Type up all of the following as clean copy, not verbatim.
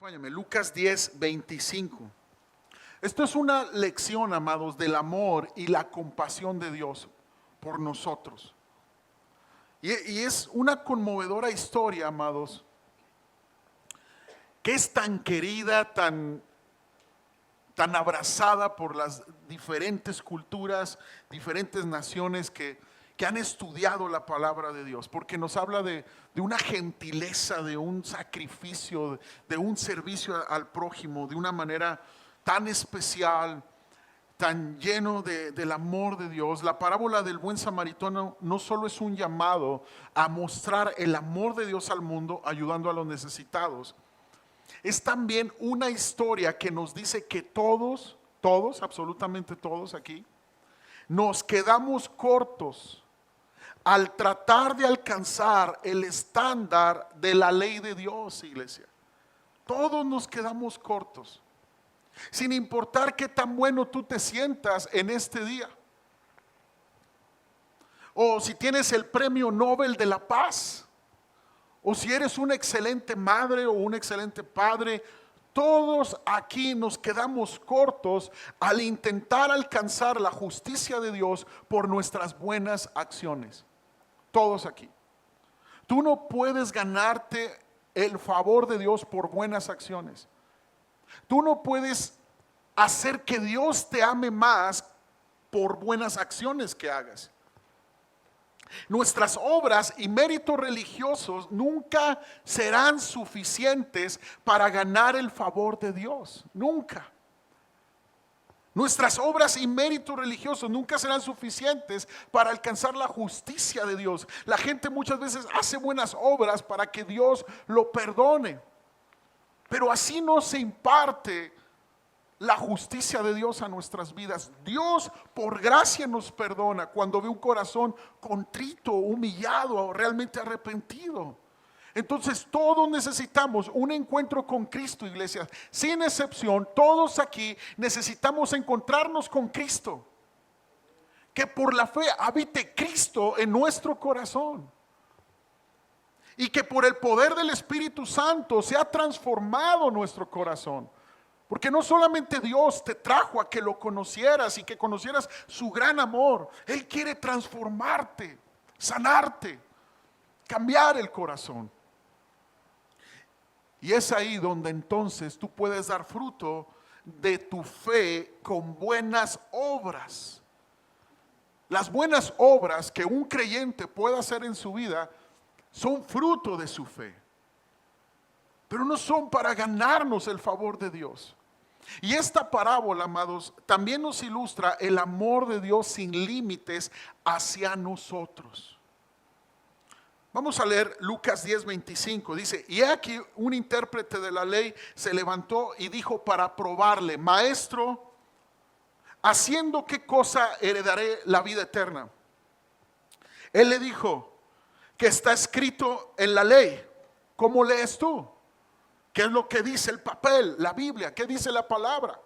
Acompáñame, Lucas 10:25. Esto es una lección, amados, del amor y la compasión de Dios por nosotros. Y es una conmovedora historia, amados, que es tan querida, tan abrazada por las diferentes culturas, diferentes naciones que han estudiado la palabra de Dios, porque nos habla de una gentileza, de un sacrificio, de un servicio al prójimo, de una manera tan especial, tan lleno del amor de Dios. La parábola del buen samaritano no solo es un llamado a mostrar el amor de Dios al mundo, ayudando a los necesitados, es también una historia que nos dice que todos, absolutamente todos aquí, nos quedamos cortos al tratar de alcanzar el estándar de la ley de Dios, iglesia. Todos nos quedamos cortos, sin importar qué tan bueno tú te sientas en este día, o si tienes el premio Nobel de la paz, o si eres una excelente madre o un excelente padre. Todos aquí nos quedamos cortos al intentar alcanzar la justicia de Dios por nuestras buenas acciones. Todos aquí. Tú no puedes ganarte el favor de Dios por buenas acciones. Tú no puedes hacer que Dios te ame más por buenas acciones que hagas. Nuestras obras y méritos religiosos nunca serán suficientes para ganar el favor de Dios. Nunca. Nuestras obras y méritos religiosos nunca serán suficientes para alcanzar la justicia de Dios. La gente muchas veces hace buenas obras para que Dios lo perdone, pero así no se imparte la justicia de Dios a nuestras vidas. Dios por gracia nos perdona cuando ve un corazón contrito, humillado o realmente arrepentido. Entonces todos necesitamos un encuentro con Cristo, iglesia. Sin excepción, todos aquí necesitamos encontrarnos con Cristo. Que por la fe habite Cristo en nuestro corazón. Y que por el poder del Espíritu Santo se ha transformado nuestro corazón. Porque no solamente Dios te trajo a que lo conocieras y que conocieras su gran amor. Él quiere transformarte, sanarte, cambiar el corazón. Y es ahí donde entonces tú puedes dar fruto de tu fe con buenas obras. Las buenas obras que un creyente pueda hacer en su vida son fruto de su fe. Pero no son para ganarnos el favor de Dios. Y esta parábola, amados, también nos ilustra el amor de Dios sin límites hacia nosotros. Vamos a leer Lucas 10:25. Dice: y aquí un intérprete de la ley se levantó y dijo para probarle: Maestro, ¿haciendo qué cosa heredaré la vida eterna? Él le dijo: que está escrito en la ley. ¿Cómo lees tú? ¿Qué es lo que dice el papel, la Biblia? ¿Qué dice la palabra?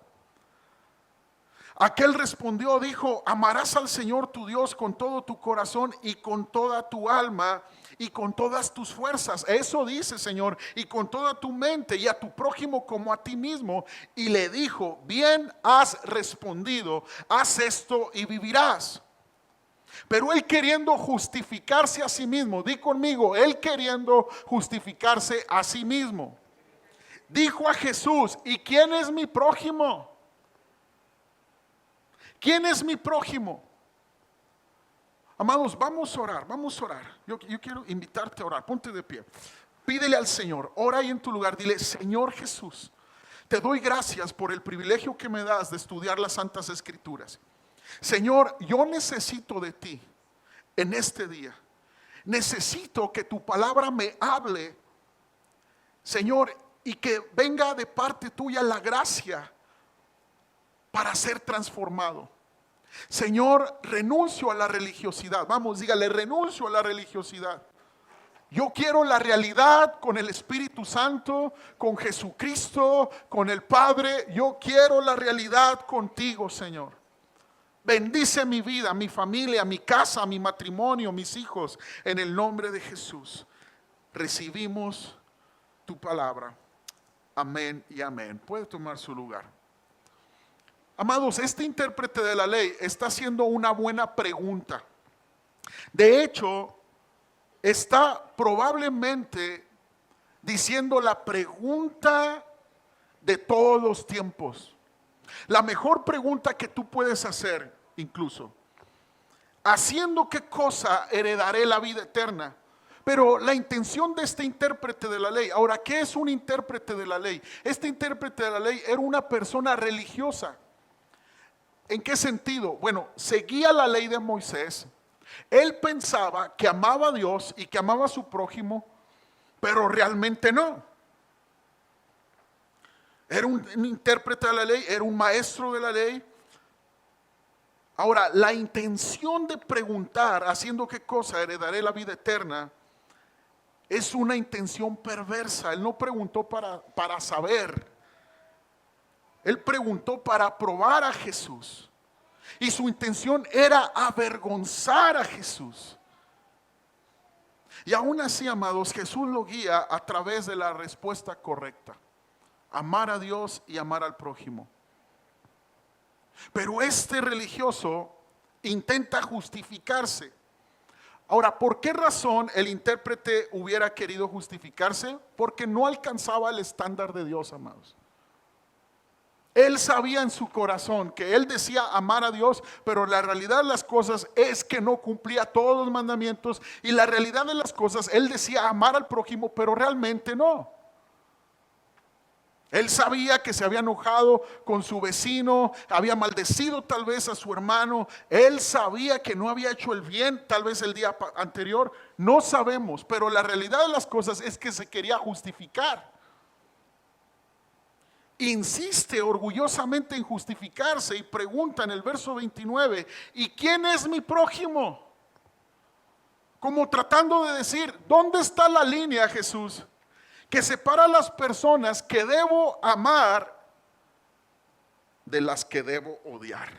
Aquel respondió, dijo: amarás al Señor tu Dios con todo tu corazón y con toda tu alma y con todas tus fuerzas. Eso dice, Señor, y con toda tu mente, y a tu prójimo como a ti mismo. Y le dijo: bien has respondido, haz esto y vivirás. Pero él, queriendo justificarse a sí mismo, di conmigo, él queriendo justificarse a sí mismo, dijo a Jesús: ¿y quién es mi prójimo? ¿Quién es mi prójimo? Amados, vamos a orar, vamos a orar. Yo quiero invitarte a orar. Ponte de pie. Pídele al Señor, ora ahí en tu lugar. Dile: Señor Jesús, te doy gracias por el privilegio que me das de estudiar las Santas Escrituras. Señor, yo necesito de ti en este día. Necesito que tu palabra me hable, Señor, y que venga de parte tuya la gracia para ser transformado. Señor, renuncio a la religiosidad. Vamos, dígale: renuncio a la religiosidad. Yo quiero la realidad con el Espíritu Santo, con Jesucristo, con el Padre. Yo quiero la realidad contigo, Señor. Bendice mi vida, mi familia, mi casa, mi matrimonio, mis hijos. En el nombre de Jesús recibimos tu palabra. Amén y amén. Puede tomar su lugar. Amados, este intérprete de la ley está haciendo una buena pregunta. De hecho, está probablemente diciendo la pregunta de todos los tiempos. La mejor pregunta que tú puedes hacer, incluso. ¿Haciendo qué cosa heredaré la vida eterna? Pero la intención de este intérprete de la ley, ahora, ¿qué es un intérprete de la ley? Este intérprete de la ley era una persona religiosa. ¿En qué sentido? Bueno, seguía la ley de Moisés. Él pensaba que amaba a Dios y que amaba a su prójimo, pero realmente no. Era un intérprete de la ley, era un maestro de la ley. Ahora, la intención de preguntar, ¿haciendo qué cosa heredaré la vida eterna?, es una intención perversa. Él no preguntó para saber. Él preguntó para probar a Jesús. Y su intención era avergonzar a Jesús. Y aún así, amados, Jesús lo guía a través de la respuesta correcta: amar a Dios y amar al prójimo. Pero este religioso intenta justificarse. Ahora, ¿por qué razón el intérprete hubiera querido justificarse? Porque no alcanzaba el estándar de Dios, amados. Él sabía en su corazón que él decía amar a Dios, pero la realidad de las cosas es que no cumplía todos los mandamientos. Y la realidad de las cosas, él decía amar al prójimo, pero realmente no. Él sabía que se había enojado con su vecino, había maldecido tal vez a su hermano. Él sabía que no había hecho el bien tal vez el día anterior. No sabemos, pero la realidad de las cosas es que se quería justificar. Insiste orgullosamente en justificarse y pregunta en el verso 29, ¿y quién es mi prójimo? Como tratando de decir, ¿dónde está la línea, Jesús, que separa a las personas que debo amar de las que debo odiar?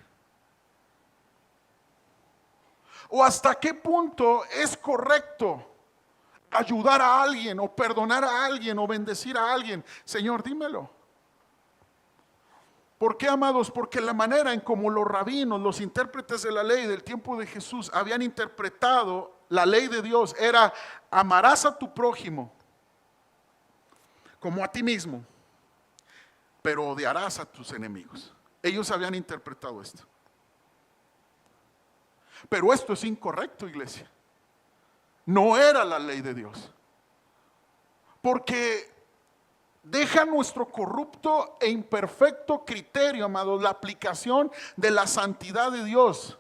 ¿O hasta qué punto es correcto ayudar a alguien o perdonar a alguien o bendecir a alguien? Señor, dímelo. ¿Por qué, amados? Porque la manera en como los rabinos, los intérpretes de la ley del tiempo de Jesús habían interpretado la ley de Dios era: amarás a tu prójimo como a ti mismo, pero odiarás a tus enemigos. Ellos habían interpretado esto. Pero esto es incorrecto, iglesia. No era la ley de Dios. Porque deja nuestro corrupto e imperfecto criterio, amados, la aplicación de la santidad de Dios.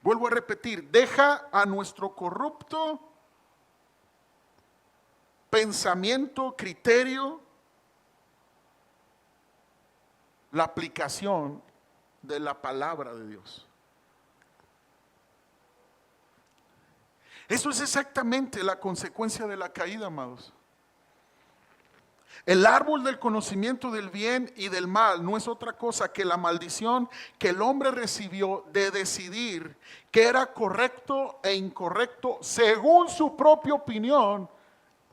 Vuelvo a repetir, deja a nuestro corrupto pensamiento, criterio, la aplicación de la palabra de Dios. Eso es exactamente la consecuencia de la caída, amados. El árbol del conocimiento del bien y del mal no es otra cosa que la maldición que el hombre recibió de decidir que era correcto e incorrecto según su propia opinión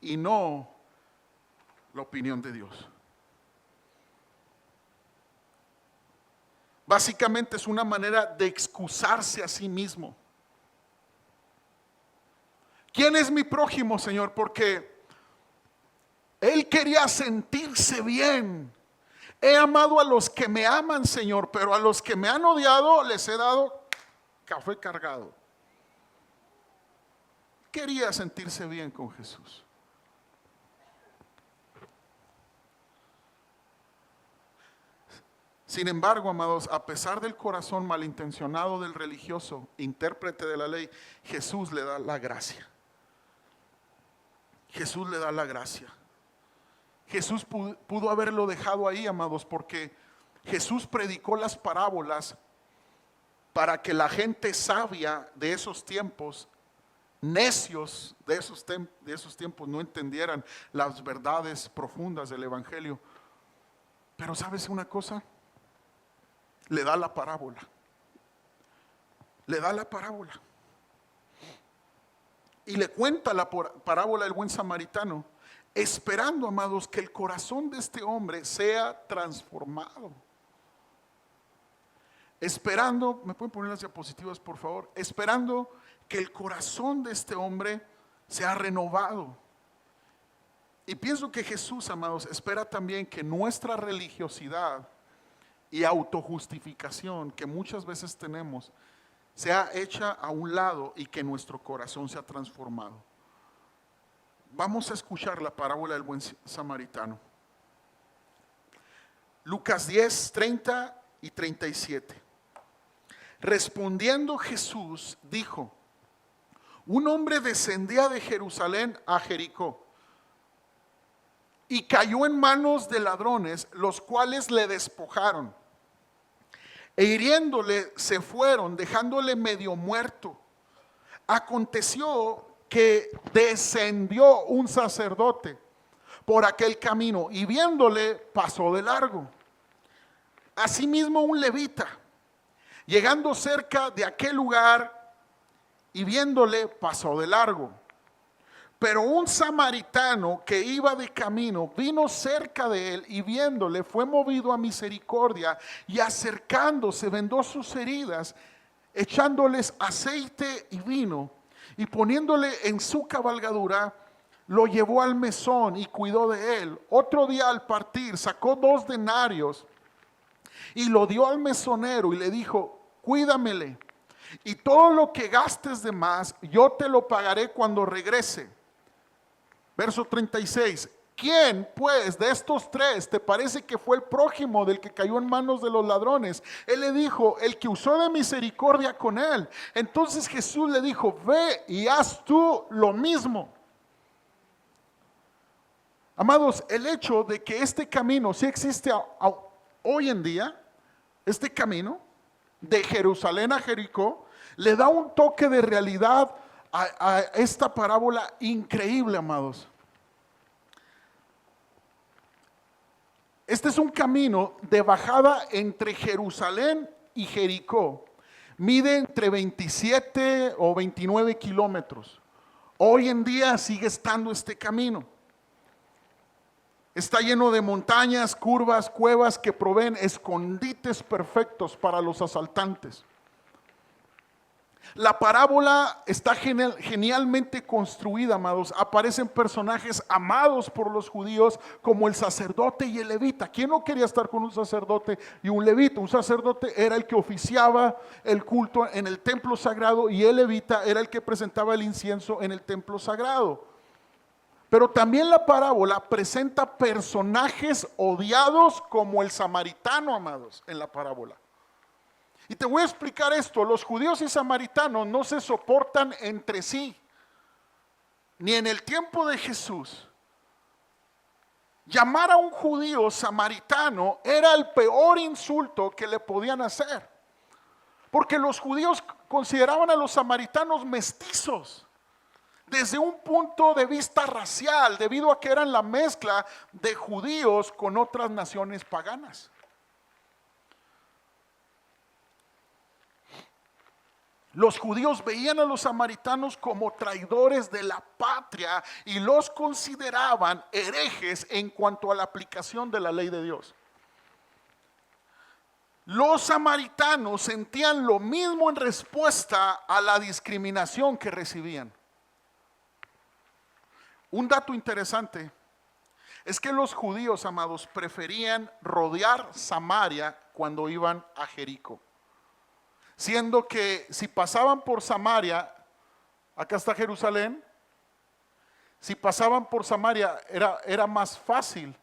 y no la opinión de Dios. Básicamente es una manera de excusarse a sí mismo. ¿Quién es mi prójimo, Señor? Porque él quería sentirse bien. He amado a los que me aman, Señor, pero a los que me han odiado les he dado café cargado. Quería sentirse bien con Jesús. Sin embargo, amados, a pesar del corazón malintencionado del religioso, intérprete de la ley, Jesús le da la gracia. Jesús le da la gracia. Jesús pudo haberlo dejado ahí, amados, porque Jesús predicó las parábolas para que la gente sabia de esos tiempos, necios de esos tiempos, no entendieran las verdades profundas del evangelio. Pero ¿sabes una cosa? Le da la parábola. Le da la parábola. y le cuenta la parábola del buen samaritano, esperando, amados, que el corazón de este hombre sea transformado. Esperando, ¿me pueden poner las diapositivas por favor? Esperando que el corazón de este hombre sea renovado. Y pienso que Jesús, amados, espera también que nuestra religiosidad y autojustificación que muchas veces tenemos sea hecha a un lado y que nuestro corazón sea transformado. Vamos a escuchar la parábola del buen samaritano. Lucas 10, 30 y 37. Respondiendo Jesús dijo: un hombre descendía de Jerusalén a Jericó y cayó en manos de ladrones, los cuales le despojaron e hiriéndole se fueron, dejándole medio muerto. Aconteció que descendió un sacerdote por aquel camino y viéndole pasó de largo. Asimismo un levita, llegando cerca de aquel lugar y viéndole pasó de largo. Pero un samaritano que iba de camino vino cerca de él y viéndole fue movido a misericordia y acercándose vendó sus heridas, echándoles aceite y vino y poniéndole en su cabalgadura, lo llevó al mesón y cuidó de él. Otro día al partir sacó 2 denarios y lo dio al mesonero y le dijo: cuídamele, y todo lo que gastes de más yo te lo pagaré cuando regrese. Verso 36. ¿Quién pues de estos 3 te parece que fue el prójimo del que cayó en manos de los ladrones? Él le dijo: el que usó de misericordia con él. Entonces Jesús le dijo: ve y haz tú lo mismo. Amados, el hecho de que este camino sí existe hoy en día, este camino de Jerusalén a Jericó, le da un toque de realidad a esta parábola increíble, amados. Este es un camino de bajada entre Jerusalén y Jericó. Mide entre 27 o 29 kilómetros. Hoy en día sigue estando este camino. Está lleno de montañas, curvas, cuevas que proveen escondites perfectos para los asaltantes. La parábola está genialmente construida, amados. Aparecen personajes amados por los judíos como el sacerdote y el levita. ¿Quién no quería estar con un sacerdote y un levita? Un sacerdote era el que oficiaba el culto en el templo sagrado y el levita era el que presentaba el incienso en el templo sagrado. Pero también la parábola presenta personajes odiados como el samaritano, amados, en la parábola. Y te voy a explicar esto: los judíos y samaritanos no se soportan entre sí, ni en el tiempo de Jesús. Llamar a un judío samaritano era el peor insulto que le podían hacer, porque los judíos consideraban a los samaritanos mestizos, desde un punto de vista racial, debido a que eran la mezcla de judíos con otras naciones paganas. Los judíos veían a los samaritanos como traidores de la patria y los consideraban herejes en cuanto a la aplicación de la ley de Dios. Los samaritanos sentían lo mismo en respuesta a la discriminación que recibían. Un dato interesante es que los judíos, amados, preferían rodear Samaria cuando iban a Jericó. Siendo que si pasaban por Samaria, acá está Jerusalén, si pasaban por Samaria era más fácil.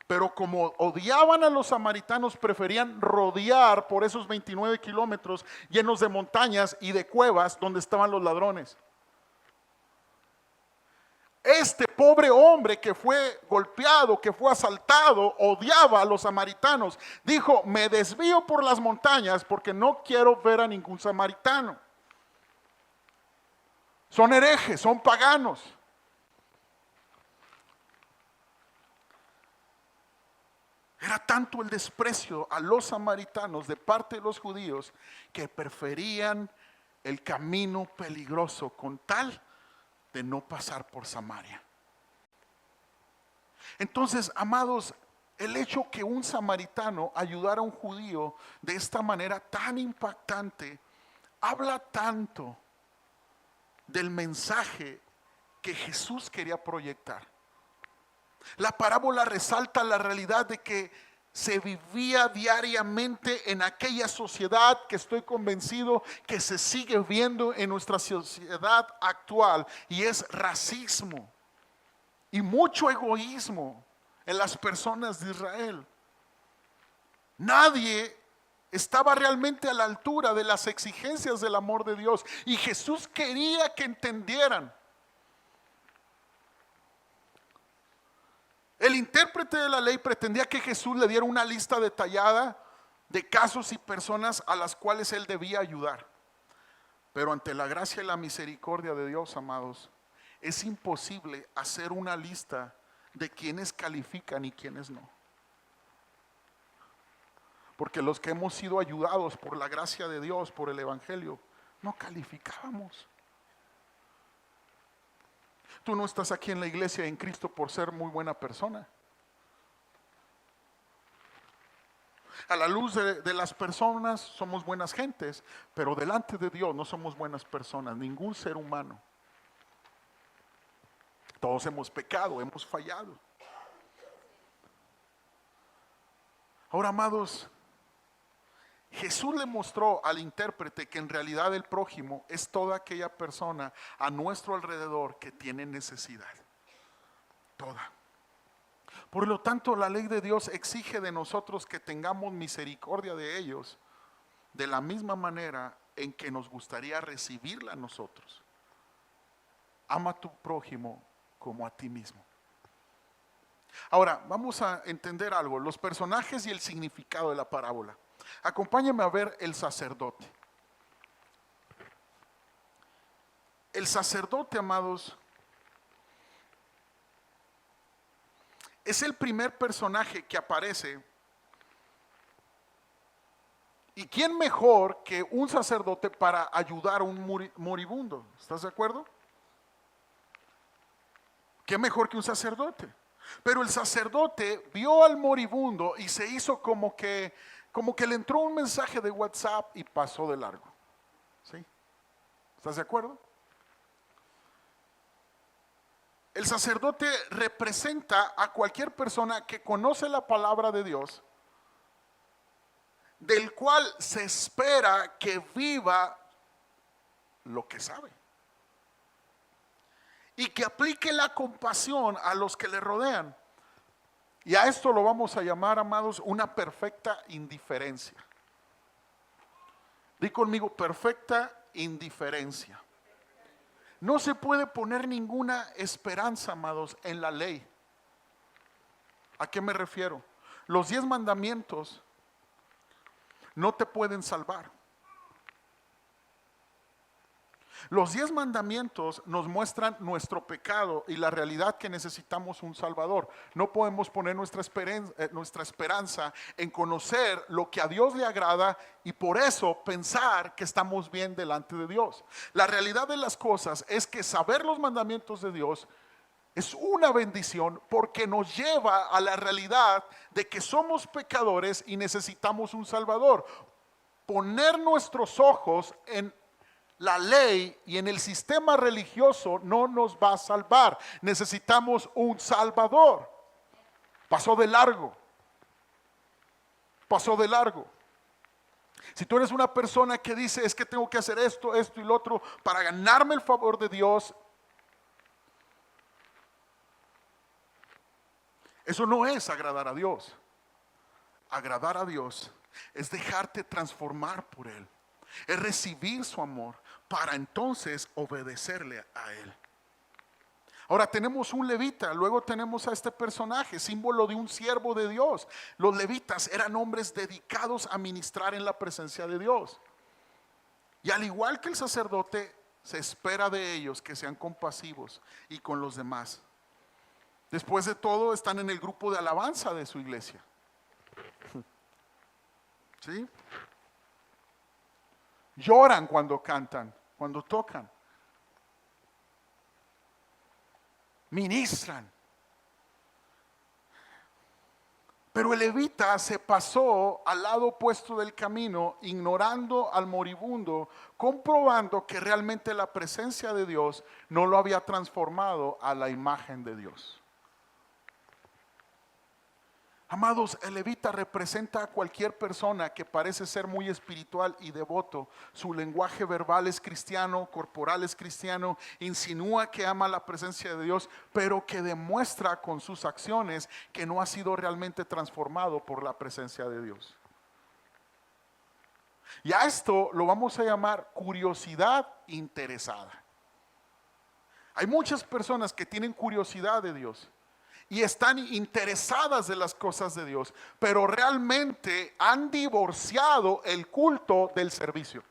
Pero como odiaban a los samaritanos, preferían rodear por esos 29 kilómetros llenos de montañas y de cuevas donde estaban los ladrones. Este pobre hombre que fue golpeado, que fue asaltado, odiaba a los samaritanos. Dijo: me desvío por las montañas porque no quiero ver a ningún samaritano. Son herejes, son paganos. Era tanto el desprecio a los samaritanos de parte de los judíos que preferían el camino peligroso con tal de no pasar por Samaria. Entonces, amados, el hecho que un samaritano ayudara a un judío de esta manera tan impactante, habla tanto del mensaje que Jesús quería proyectar. La parábola resalta la realidad de que se vivía diariamente en aquella sociedad que estoy convencido que se sigue viendo en nuestra sociedad actual, y es racismo y mucho egoísmo en las personas de Israel. Nadie estaba realmente a la altura de las exigencias del amor de Dios, y Jesús quería que entendieran. El intérprete de la ley pretendía que Jesús le diera una lista detallada de casos y personas a las cuales él debía ayudar. Pero ante la gracia y la misericordia de Dios, amados, es imposible hacer una lista de quienes califican y quienes no. Porque los que hemos sido ayudados por la gracia de Dios, por el Evangelio, no calificábamos. Tú no estás aquí en la iglesia en Cristo por ser muy buena persona. A la luz de las personas somos buenas gentes, pero delante de Dios no somos buenas personas, ningún ser humano. Todos hemos pecado, hemos fallado. Ahora, amados, Jesús le mostró al intérprete que en realidad el prójimo es toda aquella persona a nuestro alrededor que tiene necesidad. Toda. Por lo tanto, la ley de Dios exige de nosotros que tengamos misericordia de ellos de la misma manera en que nos gustaría recibirla a nosotros. Ama a tu prójimo como a ti mismo. Ahora, vamos a entender algo, los personajes y el significado de la parábola. Acompáñenme a ver el sacerdote. El sacerdote, amados, es el primer personaje que aparece. ¿Y quién mejor que un sacerdote para ayudar a un moribundo? ¿Estás de acuerdo? ¿Qué mejor que un sacerdote? Pero el sacerdote vio al moribundo y se hizo como que le entró un mensaje de WhatsApp y pasó de largo. ¿Sí? ¿Estás de acuerdo? El sacerdote representa a cualquier persona que conoce la palabra de Dios, del cual se espera que viva lo que sabe y que aplique la compasión a los que le rodean. Y a esto lo vamos a llamar, amados, una perfecta indiferencia. Di conmigo, perfecta indiferencia. No se puede poner ninguna esperanza, amados, en la ley. ¿A qué me refiero? Los 10 mandamientos no te pueden salvar. Los 10 mandamientos nos muestran nuestro pecado y la realidad que necesitamos un Salvador. No podemos poner nuestra esperanza en conocer lo que a Dios le agrada y por eso pensar que estamos bien delante de Dios. La realidad de las cosas es que saber los mandamientos de Dios es una bendición porque nos lleva a la realidad de que somos pecadores y necesitamos un Salvador. Poner nuestros ojos en la ley y en el sistema religioso no nos va a salvar. Necesitamos un Salvador. Pasó de largo. Pasó de largo. Si tú eres una persona que dice, es que tengo que hacer esto, esto y lo otro para ganarme el favor de Dios, eso no es agradar a Dios. Agradar a Dios es dejarte transformar por Él. Es recibir su amor para entonces obedecerle a Él. Ahora tenemos un levita, luego tenemos a este personaje, símbolo de un siervo de Dios. Los levitas eran hombres dedicados a ministrar en la presencia de Dios. Y al igual que el sacerdote, se espera de ellos que sean compasivos y con los demás. Después de todo, están en el grupo de alabanza de su iglesia. ¿Sí? Lloran cuando cantan, cuando tocan. ministran. Pero el levita se pasó al lado opuesto del camino, ignorando al moribundo, comprobando que realmente la presencia de Dios no lo había transformado a la imagen de Dios. Amados, el levita representa a cualquier persona que parece ser muy espiritual y devoto. Su lenguaje verbal es cristiano, corporal es cristiano, insinúa que ama la presencia de Dios, pero que demuestra con sus acciones que no ha sido realmente transformado por la presencia de Dios. Y a esto lo vamos a llamar curiosidad interesada. Hay muchas personas que tienen curiosidad de Dios y están interesadas de las cosas de Dios, pero realmente han divorciado el culto del servicio.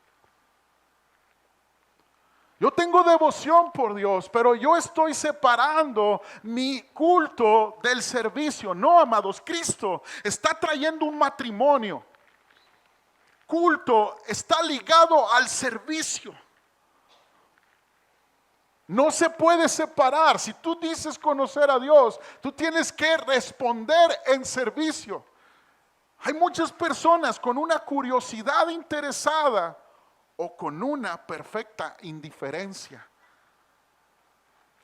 Yo tengo devoción por Dios, pero yo estoy separando mi culto del servicio. No, amados, Cristo está trayendo un matrimonio. Culto está ligado al servicio. No se puede separar. Si tú dices conocer a Dios, tú tienes que responder en servicio. Hay muchas personas con una curiosidad interesada o con una perfecta indiferencia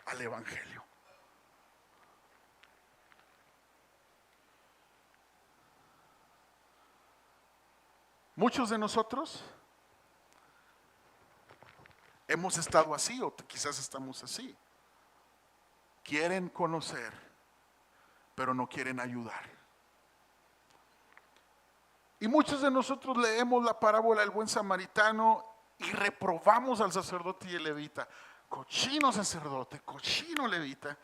al evangelio. Muchos de nosotros hemos estado así, o quizás estamos así. Quieren conocer, pero no quieren ayudar. Y muchos de nosotros leemos la parábola del buen samaritano y reprobamos al sacerdote y el levita. Cochino sacerdote, cochino levita.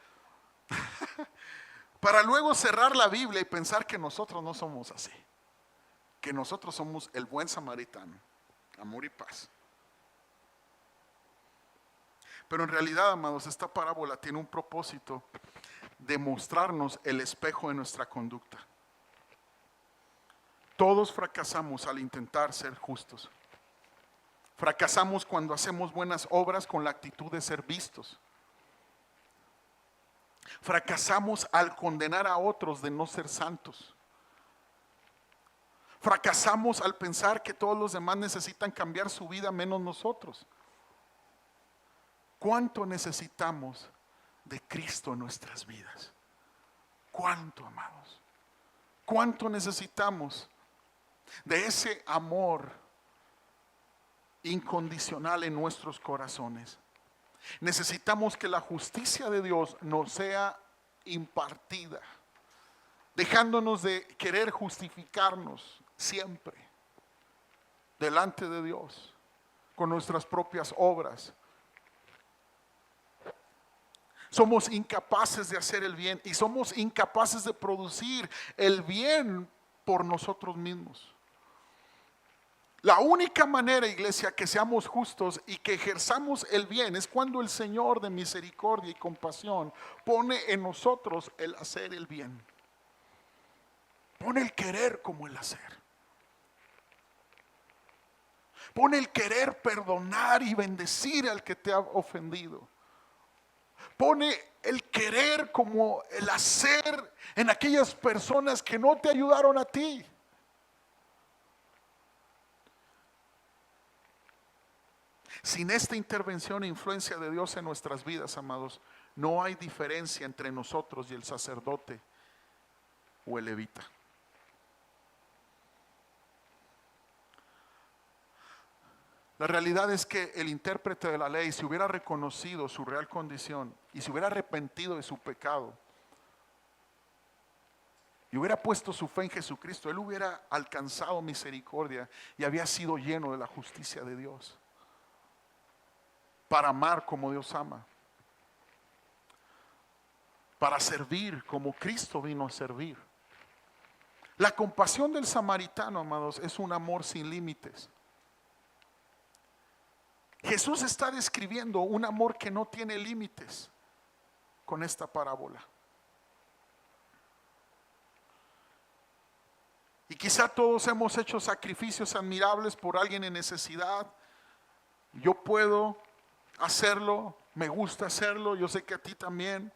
Para luego cerrar la Biblia y pensar que nosotros no somos así. Que nosotros somos el buen samaritano, amor y paz. Pero en realidad, amados, esta parábola tiene un propósito de mostrarnos el espejo de nuestra conducta. Todos fracasamos al intentar ser justos. Fracasamos cuando hacemos buenas obras con la actitud de ser vistos. Fracasamos al condenar a otros de no ser santos. Fracasamos al pensar que todos los demás necesitan cambiar su vida menos nosotros. ¿Cuánto necesitamos de Cristo en nuestras vidas? ¿Cuánto, amados? ¿Cuánto necesitamos de ese amor incondicional en nuestros corazones? Necesitamos que la justicia de Dios nos sea impartida, dejándonos de querer justificarnos siempre delante de Dios con nuestras propias obras. Somos incapaces de hacer el bien y somos incapaces de producir el bien por nosotros mismos. La única manera, iglesia, que seamos justos y que ejerzamos el bien es cuando el Señor de misericordia y compasión pone en nosotros el hacer el bien. Pone el querer como el hacer. Pone el querer perdonar y bendecir al que te ha ofendido. Pone el querer como el hacer en aquellas personas que no te ayudaron a ti. Sin esta intervención e influencia de Dios en nuestras vidas, amados, no hay diferencia entre nosotros y el sacerdote o el levita. La realidad es que el intérprete de la ley, si hubiera reconocido su real condición y se hubiera arrepentido de su pecado y hubiera puesto su fe en Jesucristo, él hubiera alcanzado misericordia y había sido lleno de la justicia de Dios para amar como Dios ama, para servir como Cristo vino a servir. La compasión del samaritano, amados, es un amor sin límites. Jesús está describiendo un amor que no tiene límites con esta parábola. Y quizá todos hemos hecho sacrificios admirables por alguien en necesidad. Yo puedo hacerlo, me gusta hacerlo, yo sé que a ti también.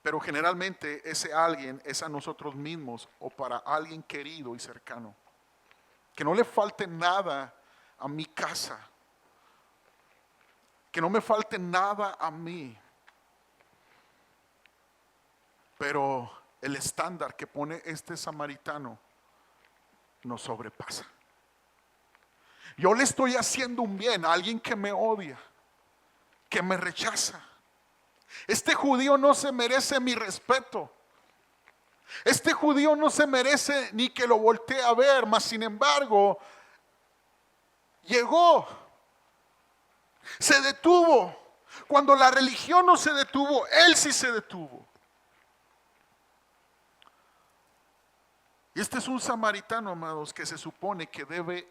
Pero generalmente ese alguien es a nosotros mismos o para alguien querido y cercano. Que no le falte nada a mi casa. Que no me falte nada a mí. Pero el estándar que pone este samaritano nos sobrepasa. Yo le estoy haciendo un bien a alguien que me odia, que me rechaza. Este judío no se merece mi respeto. Este judío no se merece ni que lo voltee a ver, mas sin embargo, llegó, se detuvo. Cuando la religión no se detuvo, él sí se detuvo. Y este es un samaritano, amados, que se supone que debe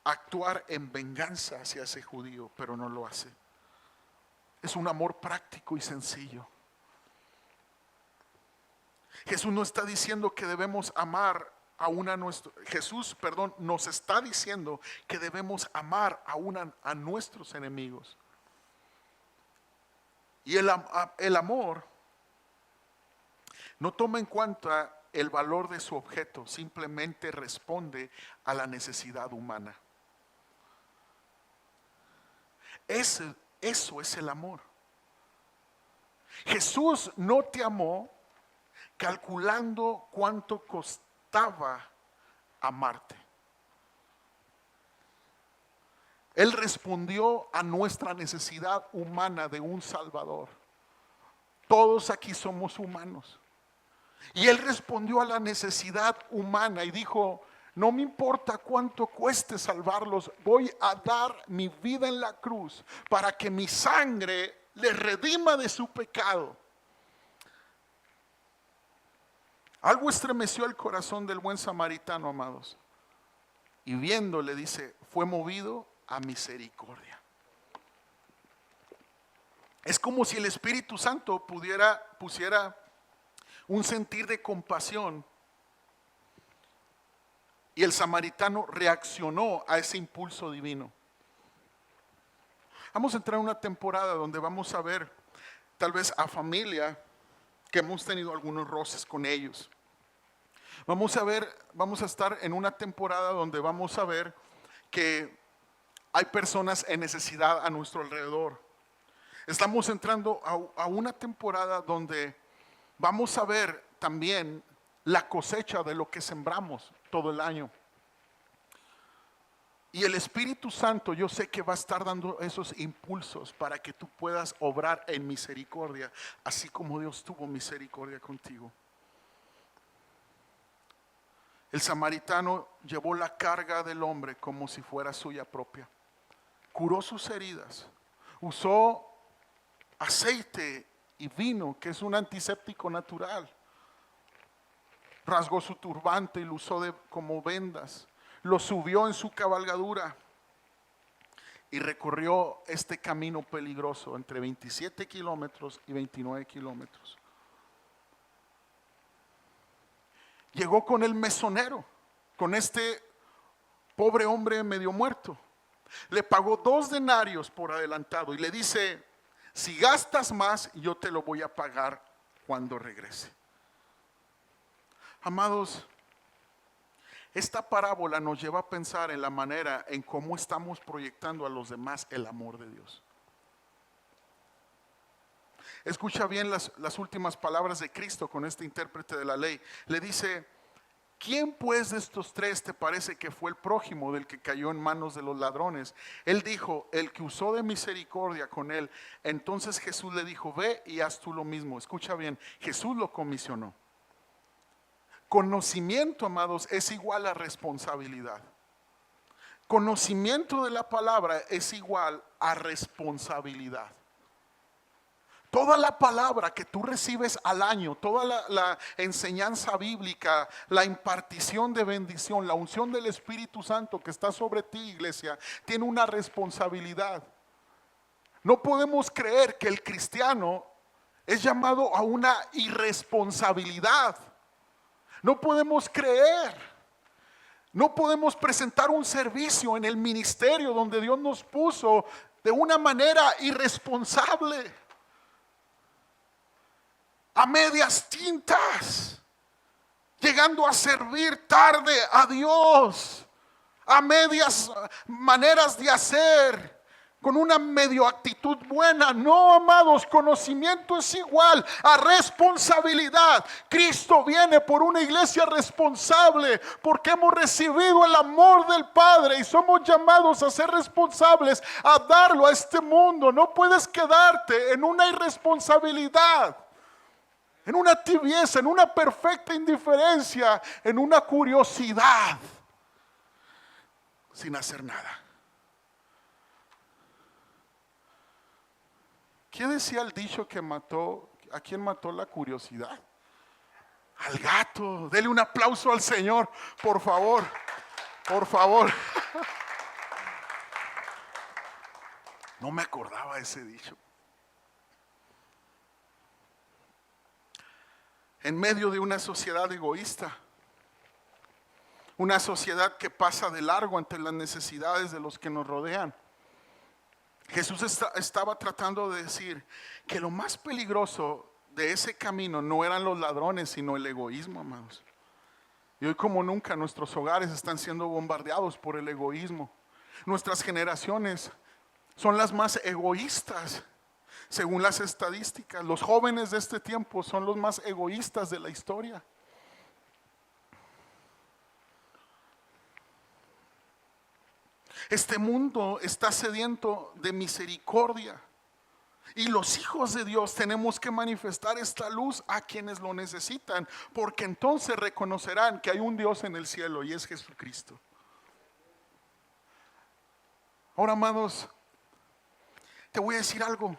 actuar en venganza hacia ese judío, pero no lo hace. Es un amor práctico y sencillo. Jesús no está diciendo que debemos amar nos está diciendo que debemos amar a nuestros enemigos. Y el amor no toma en cuenta el valor de su objeto, simplemente responde a la necesidad humana. Eso es el amor. Jesús no te amó calculando cuánto costaba amarte. Él respondió a nuestra necesidad humana de un Salvador. Todos aquí somos humanos. Y Él respondió a la necesidad humana y dijo: no me importa cuánto cueste salvarlos, voy a dar mi vida en la cruz para que mi sangre les redima de su pecado. Algo estremeció el corazón del buen samaritano, amados. Y viéndole, dice, fue movido a misericordia. Es como si el Espíritu Santo pusiera un sentir de compasión. Y el samaritano reaccionó a ese impulso divino. Vamos a entrar en una temporada donde vamos a ver tal vez a familia que hemos tenido algunos roces con ellos. Vamos a estar en una temporada donde vamos a ver que hay personas en necesidad a nuestro alrededor. Estamos entrando a una temporada donde vamos a ver también la cosecha de lo que sembramos todo el año. Y el Espíritu Santo, yo sé que va a estar dando esos impulsos para que tú puedas obrar en misericordia, así como Dios tuvo misericordia contigo. El samaritano llevó la carga del hombre como si fuera suya propia. Curó sus heridas. Usó aceite y vino, que es un antiséptico natural. Rasgó su turbante y lo usó como vendas. Lo subió en su cabalgadura y recorrió este camino peligroso entre 27 kilómetros y 29 kilómetros. Llegó con el mesonero, con este pobre hombre medio muerto. Le pagó 2 denarios por adelantado y le dice: si gastas más, yo te lo voy a pagar cuando regrese. Amados, esta parábola nos lleva a pensar en la manera en cómo estamos proyectando a los demás el amor de Dios. Escucha bien las últimas palabras de Cristo con este intérprete de la ley. Le dice: ¿quién pues de estos 3 te parece que fue el prójimo del que cayó en manos de los ladrones? Él dijo: el que usó de misericordia con él. Entonces Jesús le dijo: ve y haz tú lo mismo. Escucha bien, Jesús lo comisionó. Conocimiento, amados, es igual a responsabilidad. Conocimiento de la palabra es igual a responsabilidad. Toda la palabra que tú recibes al año, toda la enseñanza bíblica, la impartición de bendición, la unción del Espíritu Santo que está sobre ti, iglesia, tiene una responsabilidad. No podemos creer que el cristiano es llamado a una irresponsabilidad. No podemos creer, no podemos presentar un servicio en el ministerio donde Dios nos puso de una manera irresponsable. a medias tintas, llegando a servir tarde a Dios, a medias maneras de hacer, con una medio actitud buena. No, amados, conocimiento es igual a responsabilidad. Cristo viene por una iglesia responsable, porque hemos recibido el amor del Padre y somos llamados a ser responsables, a darlo a este mundo. No puedes quedarte en una irresponsabilidad, en una tibieza, en una perfecta indiferencia, en una curiosidad, sin hacer nada. ¿Qué decía el dicho que mató? ¿A quién mató la curiosidad? Al gato. Dele un aplauso al Señor, por favor. Por favor. No me acordaba de ese dicho. En medio de una sociedad egoísta, una sociedad que pasa de largo ante las necesidades de los que nos rodean, Jesús estaba tratando de decir que lo más peligroso de ese camino no eran los ladrones, sino el egoísmo, amados. Y hoy como nunca nuestros hogares están siendo bombardeados por el egoísmo. Nuestras generaciones son las más egoístas, según las estadísticas. Los jóvenes de este tiempo son los más egoístas de la historia. Este mundo está sediento de misericordia, y los hijos de Dios tenemos que manifestar esta luz a quienes lo necesitan, porque entonces reconocerán que hay un Dios en el cielo y es Jesucristo. Ahora, amados, te voy a decir algo.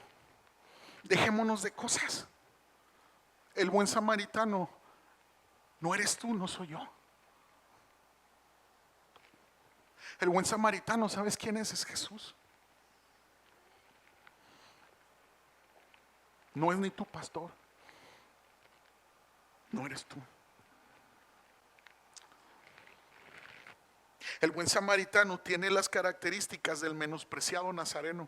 Dejémonos de cosas. El buen samaritano no eres tú, no soy yo. El buen samaritano, ¿sabes quién es? Es Jesús. No es ni tu pastor. No eres tú. El buen samaritano tiene las características del menospreciado nazareno,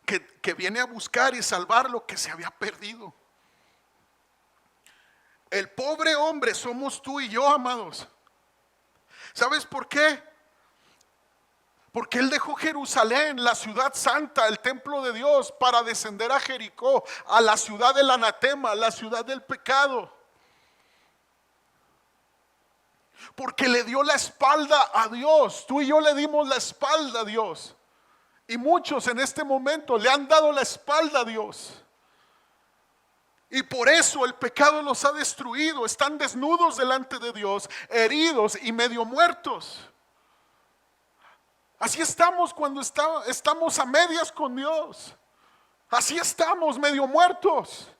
que viene a buscar y salvar lo que se había perdido. El pobre hombre somos tú y yo, amados. ¿Sabes por qué? Porque él dejó Jerusalén, la ciudad santa, el templo de Dios, para descender a Jericó, a la ciudad del anatema, la ciudad del pecado. Porque le dio la espalda a Dios. Tú y yo le dimos la espalda a Dios. Y muchos en este momento le han dado la espalda a Dios. Y por eso el pecado los ha destruido. Están desnudos delante de Dios, heridos y medio muertos. Así estamos cuando estamos a medias con Dios. Así estamos, medio muertos.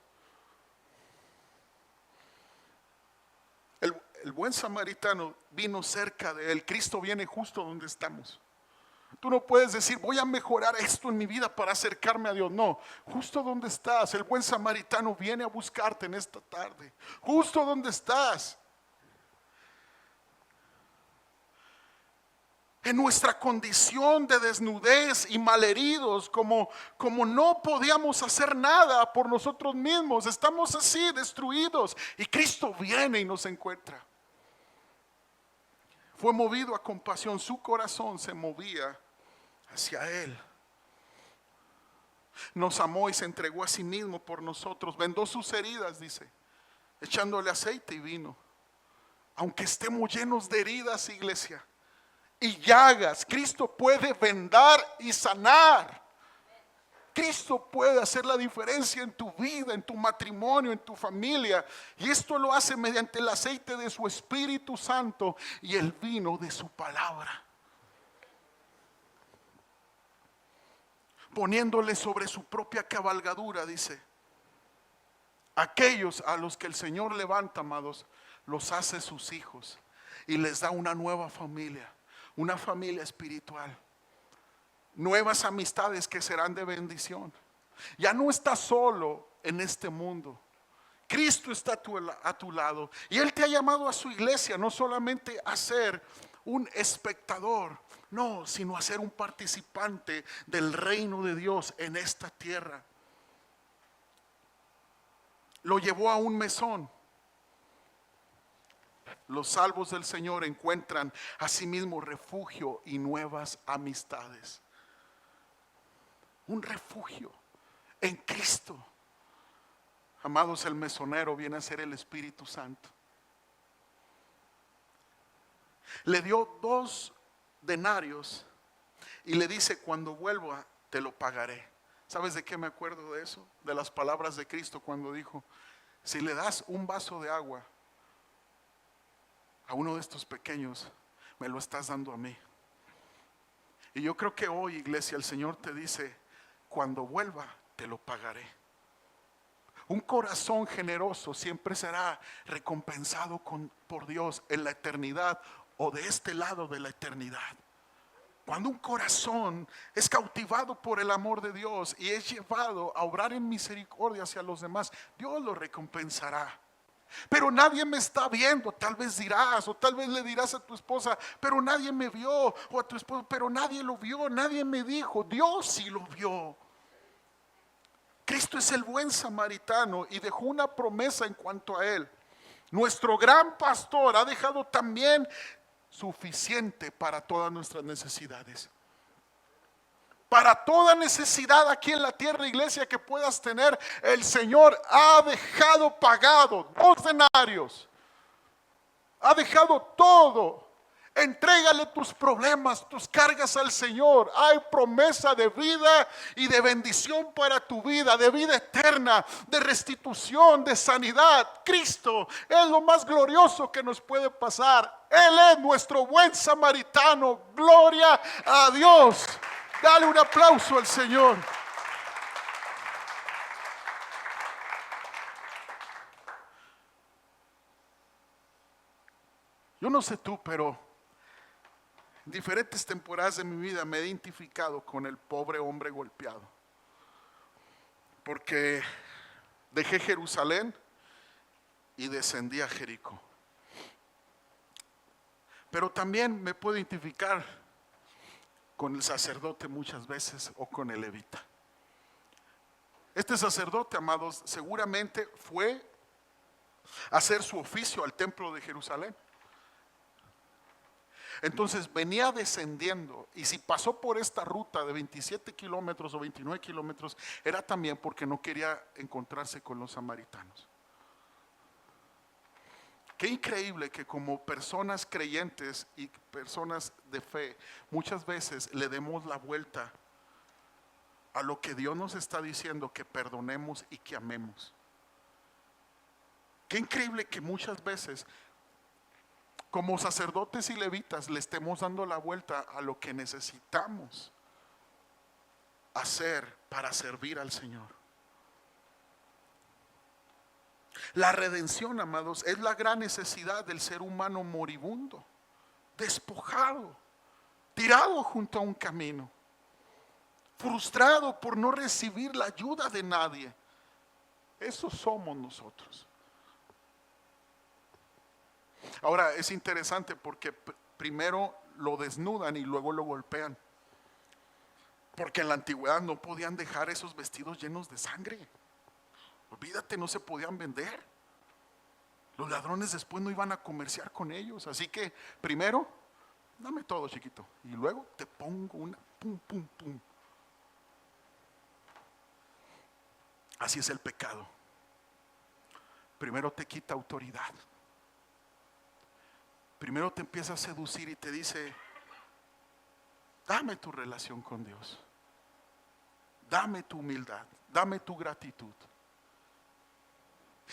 El buen samaritano vino cerca de él. Cristo viene justo donde estamos. Tú no puedes decir, voy a mejorar esto en mi vida para acercarme a Dios. No, justo donde estás, el buen samaritano viene a buscarte en esta tarde. Justo donde estás. En nuestra condición de desnudez y malheridos, como no podíamos hacer nada por nosotros mismos, estamos así destruidos, y Cristo viene y nos encuentra. Fue movido a compasión, su corazón se movía hacia Él. Nos amó y se entregó a sí mismo por nosotros, vendó sus heridas, dice, echándole aceite y vino. Aunque estemos llenos de heridas, iglesia, y llagas, Cristo puede vendar y sanar. Cristo puede hacer la diferencia en tu vida, en tu matrimonio, en tu familia. Y esto lo hace mediante el aceite de su Espíritu Santo y el vino de su palabra. Poniéndole sobre su propia cabalgadura, dice, aquellos a los que el Señor levanta, amados, los hace sus hijos y les da una nueva familia. Una familia espiritual, nuevas amistades que serán de bendición. Ya no estás solo en este mundo. Cristo está a tu lado y Él te ha llamado a su iglesia, no solamente a ser un espectador, no, sino a ser un participante del reino de Dios en esta tierra. lo llevó a un mesón. Los salvos del Señor encuentran a sí mismo refugio y nuevas amistades. Un refugio en Cristo. Amados, el mesonero viene a ser el Espíritu Santo. Le dio 2 denarios y le dice: cuando vuelva te lo pagaré. ¿Sabes de qué me acuerdo de eso? De las palabras de Cristo cuando dijo: si le das un vaso de agua a uno de estos pequeños, me lo estás dando a mí. Y yo creo que hoy, iglesia, el Señor te dice: cuando vuelva te lo pagaré. Un corazón generoso siempre será recompensado por Dios en la eternidad o de este lado de la eternidad. Cuando un corazón es cautivado por el amor de Dios y es llevado a obrar en misericordia hacia los demás, Dios lo recompensará. Pero nadie me está viendo, tal vez dirás, o tal vez le dirás a tu esposa: pero nadie me vio, o a tu esposo: pero nadie lo vio, nadie me dijo. Dios sí lo vio. Cristo es el buen samaritano y dejó una promesa en cuanto a él. Nuestro gran pastor ha dejado también suficiente para todas nuestras necesidades. Para toda necesidad aquí en la tierra, iglesia, que puedas tener, el Señor ha dejado pagado 2 denarios. Ha dejado todo. Entrégale tus problemas, tus cargas al Señor. Hay promesa de vida y de bendición para tu vida, de vida eterna, de restitución, de sanidad. Cristo es lo más glorioso que nos puede pasar. Él es nuestro buen samaritano. Gloria a Dios. Dale un aplauso al Señor. Yo no sé tú, pero en diferentes temporadas de mi vida me he identificado con el pobre hombre golpeado. Porque dejé Jerusalén y descendí a Jericó. Pero también me puedo identificar con el sacerdote muchas veces, o con el levita. Este sacerdote, amados, seguramente fue a hacer su oficio al templo de Jerusalén. Entonces venía descendiendo, y si pasó por esta ruta de 27 kilómetros o 29 kilómetros, era también porque no quería encontrarse con los samaritanos. Qué increíble que como personas creyentes y personas de fe, muchas veces le demos la vuelta a lo que Dios nos está diciendo, que perdonemos y que amemos. Qué increíble que muchas veces como sacerdotes y levitas le estemos dando la vuelta a lo que necesitamos hacer para servir al Señor. La redención, amados, es la gran necesidad del ser humano moribundo, despojado, tirado junto a un camino, frustrado por no recibir la ayuda de nadie. Eso somos nosotros. Ahora es interesante porque primero lo desnudan y luego lo golpean. Porque en la antigüedad no podían dejar esos vestidos llenos de sangre. Olvídate, no se podían vender. Los ladrones después no iban a comerciar con ellos. Así que primero, dame todo, chiquito, y luego te pongo una pum, pum, pum. Así es el pecado. Primero te quita autoridad. Primero te empieza a seducir y te dice: dame tu relación con Dios, dame tu humildad, dame tu gratitud.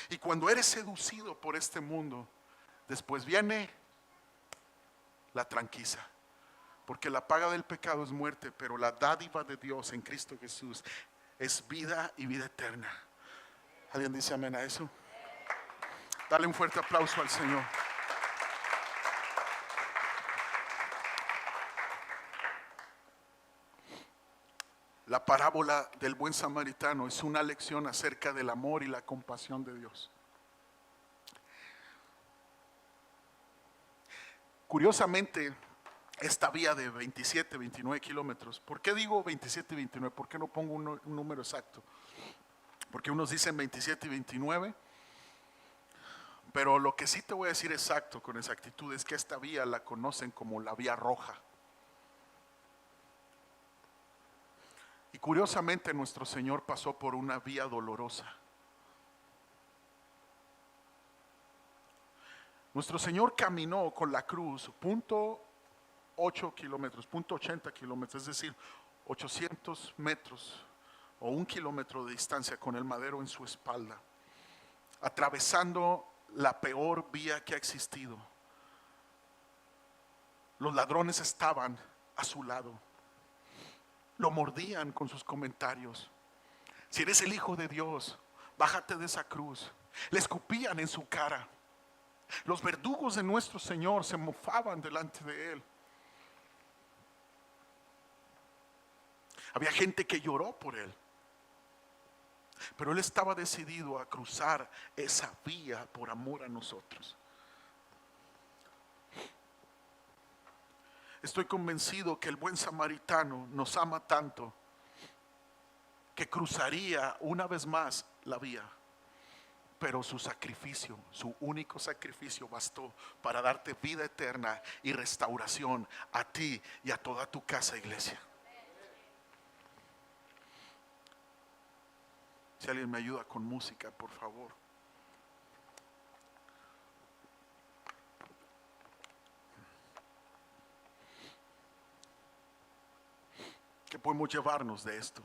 Y cuando eres seducido por este mundo, después viene la tranquiza. Porque la paga del pecado es muerte, pero la dádiva de Dios en Cristo Jesús es vida y vida eterna. ¿Alguien dice amén a eso? Dale un fuerte aplauso al Señor. La parábola del buen samaritano es una lección acerca del amor y la compasión de Dios. Curiosamente, esta vía de 27, 29 kilómetros, ¿por qué digo 27 y 29? ¿Por qué no pongo un número exacto? Porque unos dicen 27 y 29, Pero lo que sí te voy a decir exacto con exactitud es que esta vía la conocen como la vía roja. Y curiosamente nuestro Señor pasó por una vía dolorosa. Nuestro Señor caminó con la cruz .8 kilómetros, .80 kilómetros, es decir, 800 metros o 1 kilómetro de distancia con el madero en su espalda, atravesando la peor vía que ha existido. Los ladrones estaban a su lado, lo mordían con sus comentarios. Si eres el Hijo de Dios, bájate de esa cruz. Le escupían en su cara. Los verdugos de nuestro Señor se mofaban delante de Él. Había gente que lloró por Él, pero Él estaba decidido a cruzar esa vía por amor a nosotros. Estoy convencido que el buen samaritano nos ama tanto que cruzaría una vez más la vía. Pero su sacrificio, su único sacrificio bastó para darte vida eterna y restauración a ti y a toda tu casa, iglesia. Si alguien me ayuda con música, por favor. ¿Qué podemos llevarnos de esto?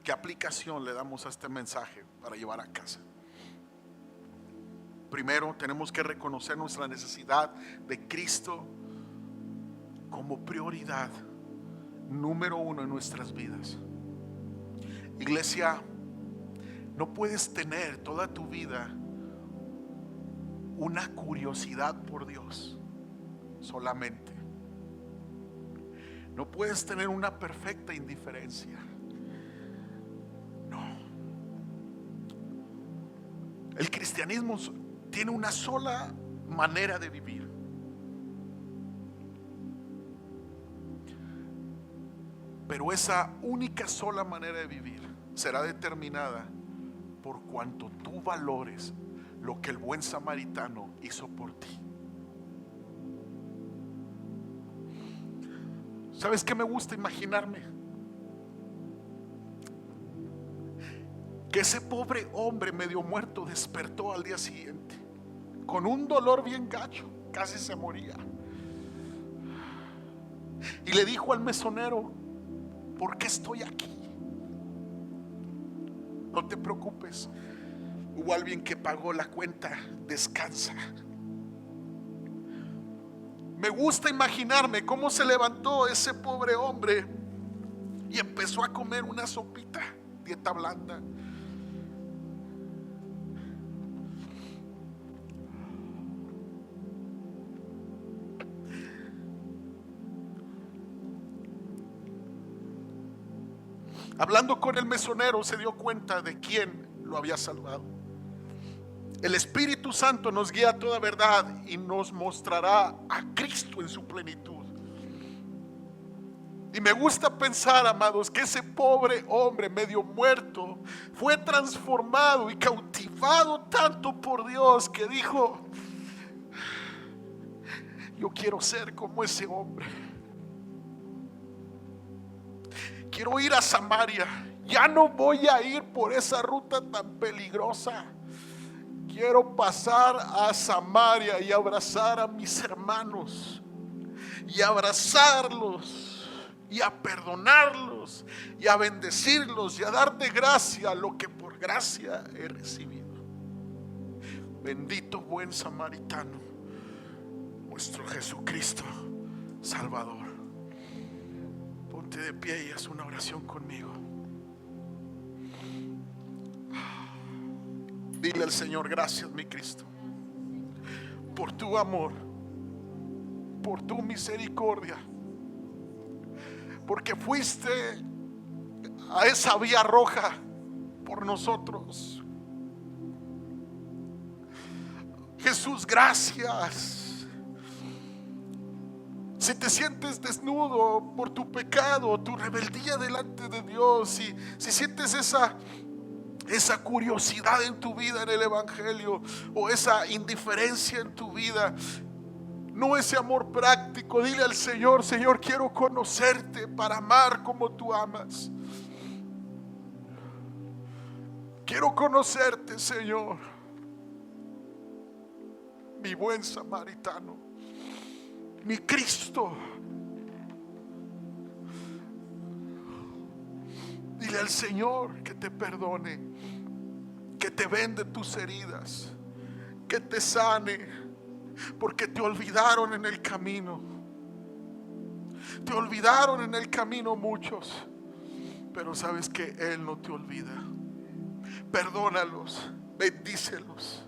¿Qué aplicación le damos a este mensaje para llevar a casa? Primero, tenemos que reconocer nuestra necesidad de Cristo como prioridad número uno en nuestras vidas. Iglesia, no puedes tener toda tu vida una curiosidad por Dios solamente. No puedes tener una perfecta indiferencia. No. El cristianismo tiene una sola manera de vivir. Pero esa única sola manera de vivir será determinada por cuanto tú valores lo que el buen samaritano hizo por ti. ¿Sabes qué me gusta imaginarme? Que ese pobre hombre medio muerto despertó al día siguiente con un dolor bien gacho, casi se moría, y le dijo al mesonero: ¿por qué estoy aquí? No te preocupes, hubo alguien que pagó la cuenta, descansa. Me gusta imaginarme cómo se levantó ese pobre hombre y empezó a comer una sopita, dieta blanda. Hablando con el mesonero, se dio cuenta de quién lo había salvado. El Espíritu Santo nos guía a toda verdad y nos mostrará a Cristo en su plenitud. Y me gusta pensar, amados, que ese pobre hombre medio muerto fue transformado y cautivado tanto por Dios que dijo: yo quiero ser como ese hombre. Quiero ir a Samaria. Ya no voy a ir por esa ruta tan peligrosa. Quiero pasar a Samaria y abrazar a mis hermanos, y abrazarlos, y a perdonarlos, y a bendecirlos, y a dar de gracia lo que por gracia he recibido. Bendito buen samaritano, nuestro Jesucristo Salvador. Ponte de pie y haz una oración conmigo. Dile al Señor: gracias, mi Cristo, por tu amor, por tu misericordia, porque fuiste a esa vía roja por nosotros. Jesús, gracias. Si te sientes desnudo por tu pecado, tu rebeldía delante de Dios, si sientes esa esa curiosidad en tu vida en el evangelio, o esa indiferencia en tu vida, no ese amor práctico. Dile al Señor: Señor, quiero conocerte para amar como tú amas. Quiero conocerte, Señor, mi buen samaritano, mi Cristo. Dile al Señor que te perdone, que te vende tus heridas, que te sane, porque te olvidaron en el camino. Te olvidaron en el camino muchos, pero sabes que Él no te olvida. Perdónalos, bendícelos.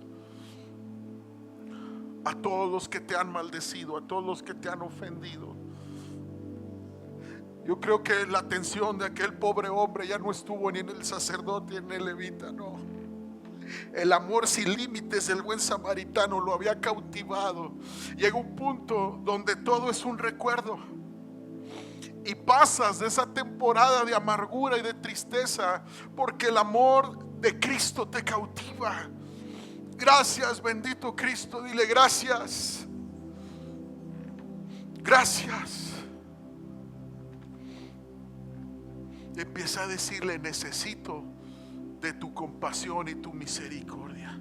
A todos los que te han maldecido, a todos los que te han ofendido. Yo creo que la atención de aquel pobre hombre ya no estuvo ni en el sacerdote ni en el levita, no. El amor sin límites del buen samaritano lo había cautivado. Llega un punto donde todo es un recuerdo, y pasas de esa temporada de amargura y de tristeza porque el amor de Cristo te cautiva. Gracias, bendito Cristo. Dile: gracias, gracias. Empieza a decirle: necesito de tu compasión y tu misericordia.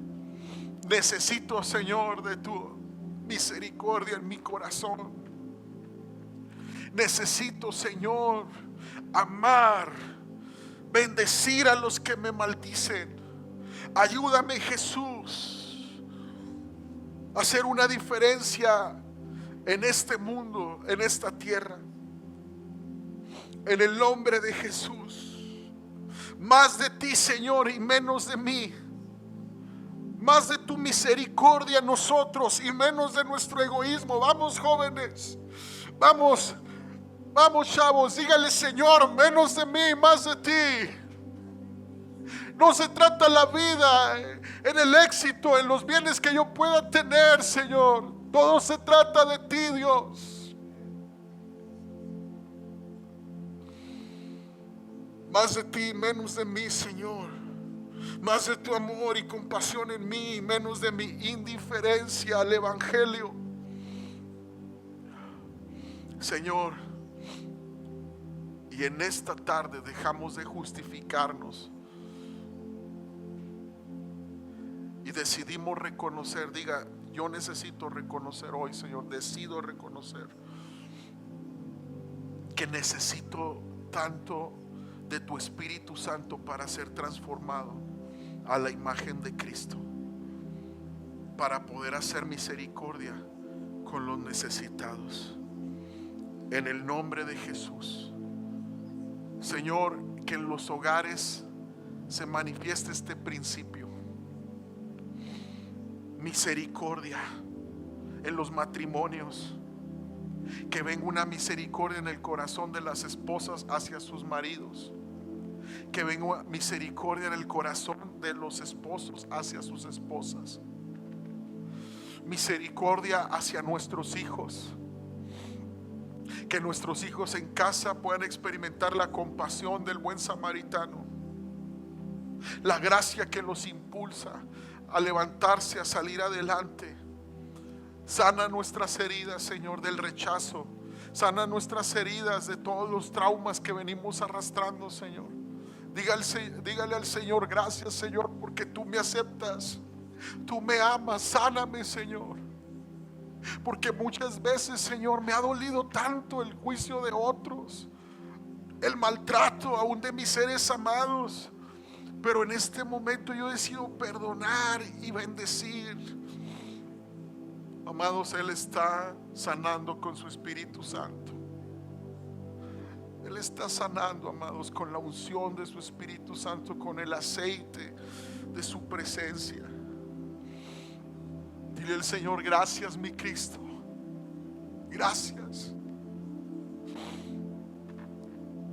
Necesito, Señor, de tu misericordia en mi corazón. Necesito, Señor, amar, bendecir a los que me maldicen. Ayúdame, Jesús, a hacer una diferencia en este mundo, en esta tierra. En el nombre de Jesús. Más de ti, Señor, y menos de mí. Más de tu misericordia en nosotros y menos de nuestro egoísmo. Vamos, jóvenes. Vamos, vamos, chavos. Dígale: Señor, menos de mí, más de ti. No se trata la vida en el éxito, en los bienes que yo pueda tener, Señor. Todo se trata de ti, Dios. Más de ti, menos de mí, Señor. Más de tu amor y compasión en mí, menos de mi indiferencia al evangelio. Señor, y en esta tarde dejamos de justificarnos y decidimos reconocer. Diga: yo necesito reconocer hoy, Señor, decido reconocer que necesito tanto de tu Espíritu Santo para ser transformado a la imagen de Cristo, para poder hacer misericordia con los necesitados. En el nombre de Jesús, Señor, que en los hogares se manifieste este principio. Misericordia en los matrimonios. Que venga una misericordia en el corazón de las esposas hacia sus maridos. Que venga misericordia en el corazón de los esposos hacia sus esposas. Misericordia hacia nuestros hijos. Que nuestros hijos en casa puedan experimentar la compasión del buen samaritano. La gracia que los impulsa a levantarse, a salir adelante. Sana nuestras heridas, Señor, del rechazo. Sana nuestras heridas de todos los traumas que venimos arrastrando, Señor. Dígale al Señor: gracias, Señor, porque tú me aceptas, tú me amas. Sáname, Señor, porque muchas veces, Señor, me ha dolido tanto el juicio de otros, el maltrato aún de mis seres amados. Pero en este momento yo decido perdonar y bendecir. Amados, Él está sanando con su Espíritu Santo. Él está sanando, amados, con la unción de su Espíritu Santo, con el aceite de su presencia. Dile al Señor: gracias, mi Cristo. Gracias.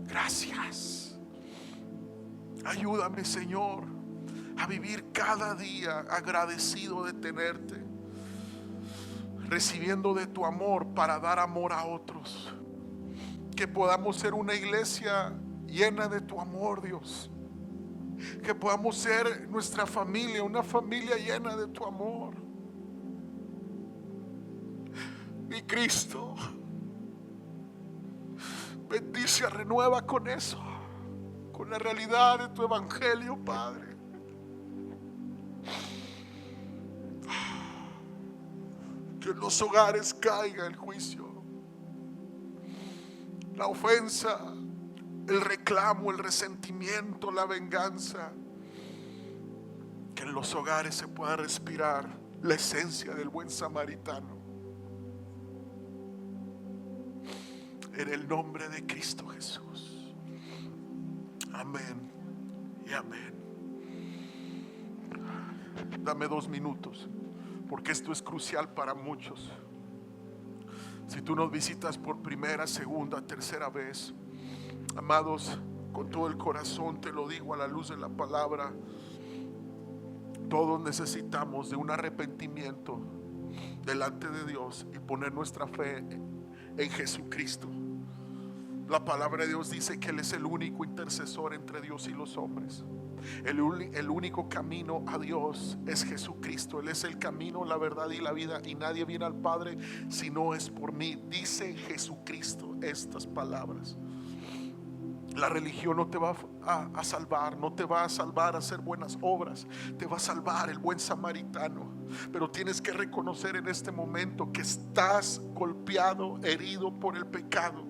Gracias. Ayúdame, Señor, a vivir cada día agradecido de tenerte, recibiendo de tu amor para dar amor a otros. Que podamos ser una iglesia llena de tu amor, Dios. Que podamos ser nuestra familia, una familia llena de tu amor. Mi Cristo, bendice, renueva con eso, con la realidad de tu evangelio, Padre. Que en los hogares caiga el juicio, la ofensa, el reclamo, el resentimiento, la venganza. Que en los hogares se pueda respirar la esencia del buen samaritano. En el nombre de Cristo Jesús. Amén y amén. Dame 2 minutos, porque esto es crucial para muchos. Si tú nos visitas por primera, segunda, tercera vez, amados, con todo el corazón te lo digo a la luz de la palabra, todos necesitamos de un arrepentimiento delante de Dios y poner nuestra fe en Jesucristo. La palabra de Dios dice que Él es el único intercesor entre Dios y los hombres. El único camino a Dios es Jesucristo. Él es el camino, la verdad y la vida, y nadie viene al Padre si no es por mí. Dice Jesucristo estas palabras. La religión no te va a salvar, no te va a salvar a hacer buenas obras, te va a salvar el buen samaritano. Pero tienes que reconocer en este momento que estás golpeado, herido por el pecado.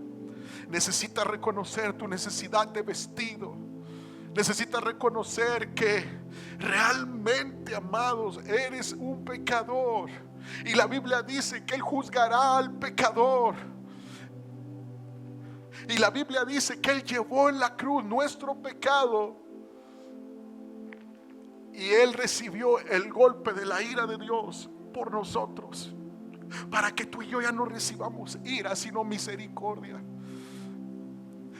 Necesitas reconocer tu necesidad de vestido. Necesitas reconocer que realmente, amados, eres un pecador. Y la Biblia dice que Él juzgará al pecador. Y la Biblia dice que Él llevó en la cruz nuestro pecado. Y Él recibió el golpe de la ira de Dios por nosotros. Para que tú y yo ya no recibamos ira, sino misericordia.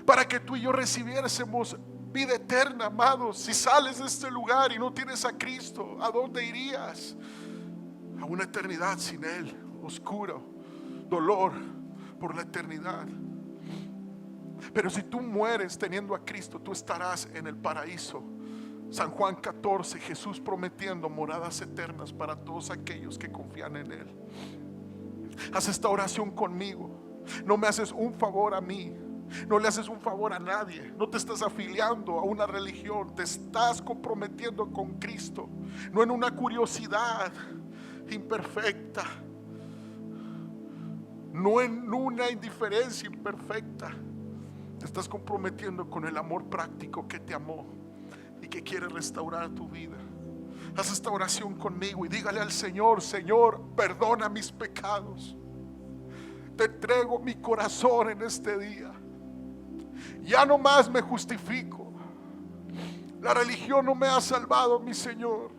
Para que tú y yo recibiésemos vida eterna, amados. Si sales de este lugar y no tienes a Cristo, ¿a dónde irías? A una eternidad sin Él, oscuro, dolor por la eternidad. Pero si tú mueres teniendo a Cristo, tú estarás en el paraíso. San Juan 14, Jesús prometiendo moradas eternas para todos aquellos que confían en Él. Haz esta oración conmigo. No me haces un favor a mí, no le haces un favor a nadie. No te estás afiliando a una religión, te estás comprometiendo con Cristo. No en una curiosidad imperfecta, no en una indiferencia imperfecta. Te estás comprometiendo con el amor práctico que te amó y que quiere restaurar tu vida. Haz esta oración conmigo y dígale al Señor: Señor, perdona mis pecados. Te entrego mi corazón en este día. Ya no más me justifico. La religión no me ha salvado, mi Señor.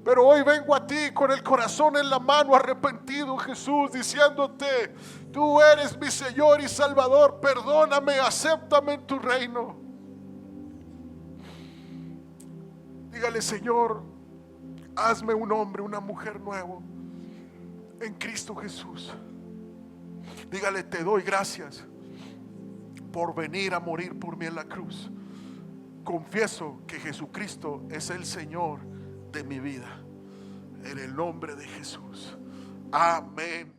Pero hoy vengo a ti con el corazón en la mano, arrepentido, Jesús, diciéndote: tú eres mi Señor y Salvador. Perdóname, acéptame en tu reino. Dígale: Señor, hazme un hombre, una mujer nuevo en Cristo Jesús. Dígale: te doy gracias por venir a morir por mí en la cruz. Confieso que Jesucristo es el Señor de mi vida. En el nombre de Jesús. Amén.